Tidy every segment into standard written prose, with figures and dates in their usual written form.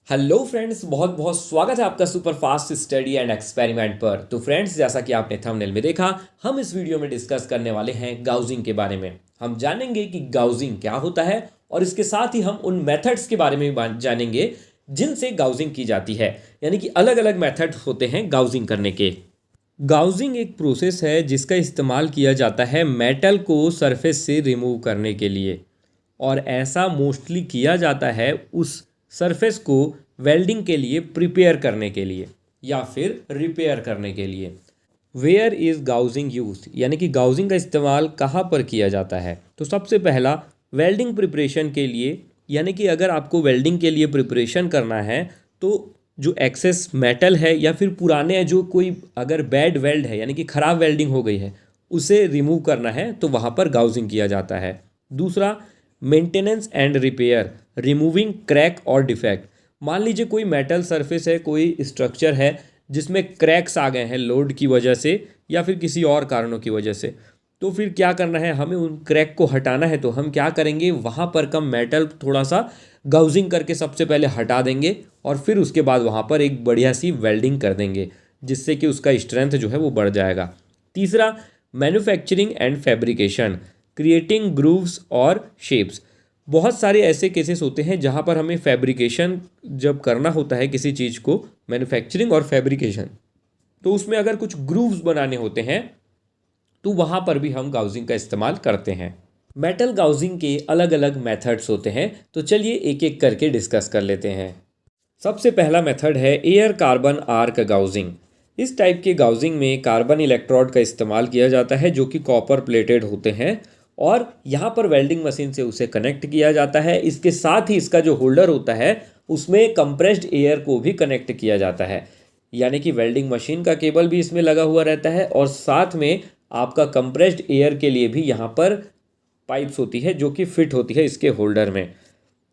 Hello friends, बहुत बहुत स्वागत है आपका super fast study and experiment पर। तो फ्रेंड्स, जैसा कि आपने थंबनेल में देखा, हम इस वीडियो में डिस्कस करने वाले हैं गाउजिंग के बारे में। हम जानेंगे कि गाउजिंग क्या होता है और इसके साथ ही हम उन मेथड्स के बारे में भी जानेंगे जिनसे गाउजिंग की जाती है। यानी कि अलग अलग मेथड होते हैं गाउजिंग करने के। गाउजिंग एक प्रोसेस है जिसका इस्तेमाल किया जाता है मेटल को सरफेस से रिमूव करने के लिए, और ऐसा मोस्टली किया जाता है उस सरफेस को वेल्डिंग के लिए प्रिपेयर करने के लिए या फिर रिपेयर करने के लिए। वेयर इज़ गाउजिंग यूज, यानी कि गाउजिंग का इस्तेमाल कहाँ पर किया जाता है। तो सबसे पहला वेल्डिंग प्रिपरेशन के लिए, यानी कि अगर आपको वेल्डिंग के लिए प्रिपरेशन करना है तो जो एक्सेस मेटल है या फिर पुराने जो कोई अगर बैड वेल्ड है यानी कि ख़राब वेल्डिंग हो गई है उसे रिमूव करना है तो वहाँ पर गाउजिंग किया जाता है। दूसरा, maintenance and repair, removing crack और डिफेक्ट। मान लीजिए कोई मेटल सरफेस है, कोई स्ट्रक्चर है जिसमें क्रैक्स आ गए हैं लोड की वजह से या फिर किसी और कारणों की वजह से, तो फिर क्या करना है, हमें उन क्रैक को हटाना है। तो हम क्या करेंगे, वहाँ पर कम मेटल थोड़ा सा गाउजिंग करके सबसे पहले हटा देंगे और फिर उसके बाद वहाँ पर एक बढ़िया सी वेल्डिंग कर देंगे जिससे कि उसका स्ट्रेंथ जो है वो बढ़ जाएगा। तीसरा, manufacturing and fabrication, creating grooves और शेप्स। बहुत सारे ऐसे केसेस होते हैं जहाँ पर हमें फैब्रिकेशन जब करना होता है किसी चीज़ को, मैन्युफैक्चरिंग और फैब्रिकेशन, तो उसमें अगर कुछ ग्रूव्स बनाने होते हैं तो वहाँ पर भी हम गाउजिंग का इस्तेमाल करते हैं। मेटल गाउजिंग के अलग अलग मेथड्स होते हैं, तो चलिए एक एक करके डिस्कस कर लेते हैं। सबसे पहला मेथड है एयर कार्बन आर्क गाउजिंग। इस टाइप के गाउजिंग में कार्बन इलेक्ट्रोड का इस्तेमाल किया जाता है जो कि कॉपर प्लेटेड होते हैं और यहाँ पर वेल्डिंग मशीन से उसे कनेक्ट किया जाता है। इसके साथ ही इसका जो होल्डर होता है उसमें कंप्रेस्ड एयर को भी कनेक्ट किया जाता है, यानी कि वेल्डिंग मशीन का केबल भी इसमें लगा हुआ रहता है और साथ में आपका कंप्रेस्ड एयर के लिए भी यहाँ पर पाइप्स होती है जो कि फिट होती है इसके होल्डर में।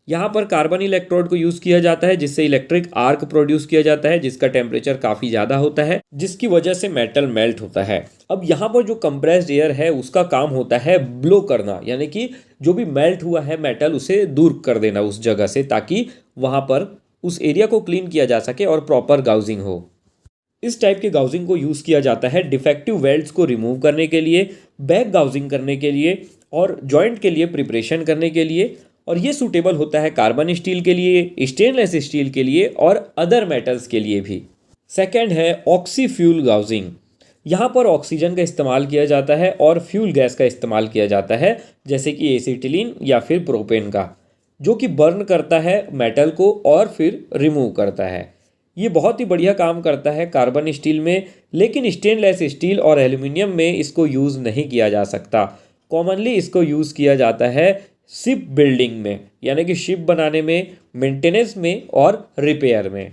यहाँ पर कार्बन इलेक्ट्रोड को यूज़ किया जाता है जिससे इलेक्ट्रिक आर्क प्रोड्यूस किया जाता है जिसका टेम्परेचर काफ़ी ज़्यादा होता है जिसकी वजह से मेटल मेल्ट होता है। अब यहाँ पर जो कंप्रेस्ड एयर है उसका काम होता है ब्लो करना, यानी कि जो भी मेल्ट हुआ है मेटल उसे दूर कर देना उस जगह से, ताकि वहाँ पर उस एरिया को क्लीन किया जा सके और प्रॉपर गाउजिंग हो। इस टाइप के गाउजिंग को यूज़ किया जाता है डिफेक्टिव वेल्ड्स को रिमूव करने के लिए, बैक गाउजिंग करने के लिए और जॉइंट के लिए प्रिपरेशन करने के लिए। और ये सूटेबल होता है कार्बन स्टील के लिए, स्टेनलेस स्टील के लिए और अदर मेटल्स के लिए भी। सेकेंड है ऑक्सी फ्यूल गाउजिंग। यहाँ पर ऑक्सीजन का इस्तेमाल किया जाता है और फ्यूल गैस का इस्तेमाल किया जाता है जैसे कि एसिटिलीन या फिर प्रोपेन का, जो कि बर्न करता है मेटल को और फिर रिमूव करता है। ये बहुत ही बढ़िया काम करता है कार्बन स्टील में, लेकिन स्टेनलेस स्टील और एल्यूमिनियम में इसको यूज़ नहीं किया जा सकता। कॉमनली इसको यूज़ किया जाता है शिप बिल्डिंग में, यानी कि शिप बनाने में, मेंटेनेंस में और रिपेयर में।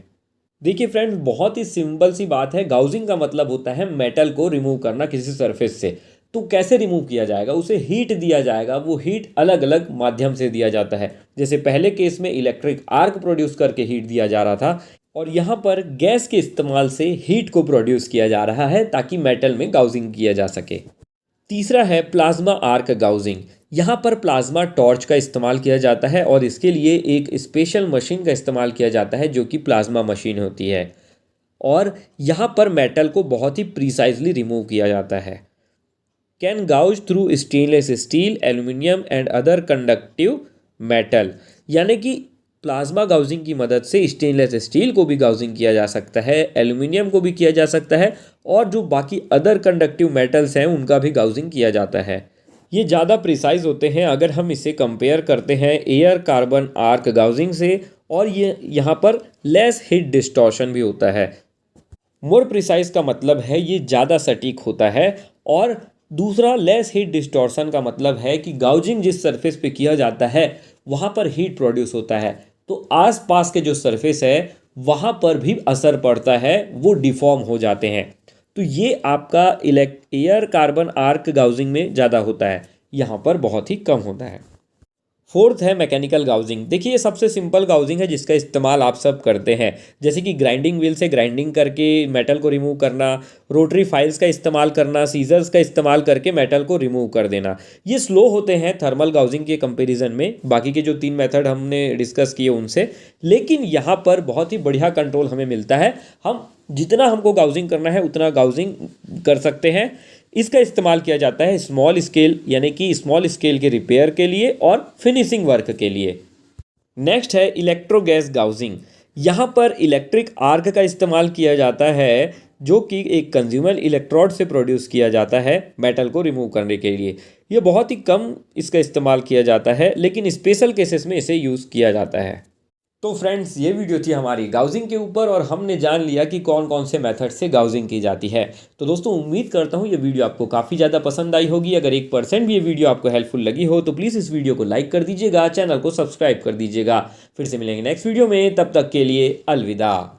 देखिए फ्रेंड्स, बहुत ही सिंपल सी बात है। गाउजिंग का मतलब होता है मेटल को रिमूव करना किसी सरफेस से। तो कैसे रिमूव किया जाएगा, उसे हीट दिया जाएगा। वो हीट अलग अलग माध्यम से दिया जाता है। जैसे पहले केस में इलेक्ट्रिक आर्क प्रोड्यूस करके हीट दिया जा रहा था और यहाँ पर गैस के इस्तेमाल से हीट को प्रोड्यूस किया जा रहा है ताकि मेटल में गाउजिंग किया जा सके। तीसरा है प्लाज्मा आर्क गाउजिंग। यहाँ पर प्लाज्मा टॉर्च का इस्तेमाल किया जाता है और इसके लिए एक स्पेशल मशीन का इस्तेमाल किया जाता है जो कि प्लाज्मा मशीन होती है, और यहाँ पर मेटल को बहुत ही प्रिसाइजली रिमूव किया जाता है। Can gouge through stainless steel, aluminium and other conductive metal, यानी कि प्लाज्मा गाउजिंग की मदद से स्टेनलेस स्टील को भी गाउजिंग किया जा सकता है, एल्यूमिनियम को भी किया जा सकता है और जो बाकी अदर कंडक्टिव मेटल्स हैं उनका भी गाउजिंग किया जाता है। ये ज़्यादा प्रिसाइज होते हैं अगर हम इसे कंपेयर करते हैं एयर कार्बन आर्क गाउजिंग से, और ये यहाँ पर लेस हीट डिस्टॉर्शन भी होता है। मोर प्रिसाइज का मतलब है ये ज़्यादा सटीक होता है, और दूसरा लेस हीट डिस्टॉर्शन का मतलब है कि गाउजिंग जिस सरफेस पे किया जाता है वहाँ पर हीट प्रोड्यूस होता है, तो आसपास के जो सरफेस है वहाँ पर भी असर पड़ता है, वो डिफॉर्म हो जाते हैं। तो ये आपका एयर कार्बन आर्क गाउजिंग में ज़्यादा होता है, यहाँ पर बहुत ही कम होता है। फोर्थ है मैकेनिकल गाउजिंग। देखिए ये सबसे सिंपल गाउजिंग है जिसका इस्तेमाल आप सब करते हैं, जैसे कि ग्राइंडिंग व्हील से ग्राइंडिंग करके मेटल को रिमूव करना, रोटरी फाइल्स का इस्तेमाल करना, सीजर्स का इस्तेमाल करके मेटल को रिमूव कर देना। ये स्लो होते हैं थर्मल गाउजिंग के कंपैरिजन में, बाकी के जो 3 मेथड हमने डिस्कस किए उनसे, लेकिन यहाँ पर बहुत ही बढ़िया कंट्रोल हमें मिलता है। हम जितना हमको गाउजिंग करना है उतना गाउजिंग कर सकते हैं। इसका इस्तेमाल किया जाता है स्मॉल स्केल यानी कि स्मॉल स्केल के रिपेयर के लिए और फिनिशिंग वर्क के लिए। नेक्स्ट है इलेक्ट्रो गैस गाउजिंग। यहाँ पर इलेक्ट्रिक आर्क का इस्तेमाल किया जाता है जो कि एक कंज्यूमर इलेक्ट्रोड से प्रोड्यूस किया जाता है मेटल को रिमूव करने के लिए। ये बहुत ही कम इसका इस्तेमाल किया जाता है, लेकिन स्पेशल केसेस में इसे यूज़ किया जाता है। तो फ्रेंड्स ये वीडियो थी हमारी गाउजिंग के ऊपर और हमने जान लिया कि कौन कौन से मेथड से गाउजिंग की जाती है। तो दोस्तों उम्मीद करता हूँ ये वीडियो आपको काफ़ी ज़्यादा पसंद आई होगी। अगर 1% भी ये वीडियो आपको हेल्पफुल लगी हो तो प्लीज़ इस वीडियो को लाइक कर दीजिएगा, चैनल को सब्सक्राइब कर दीजिएगा। फिर से मिलेंगे नेक्स्ट वीडियो में, तब तक के लिए अलविदा।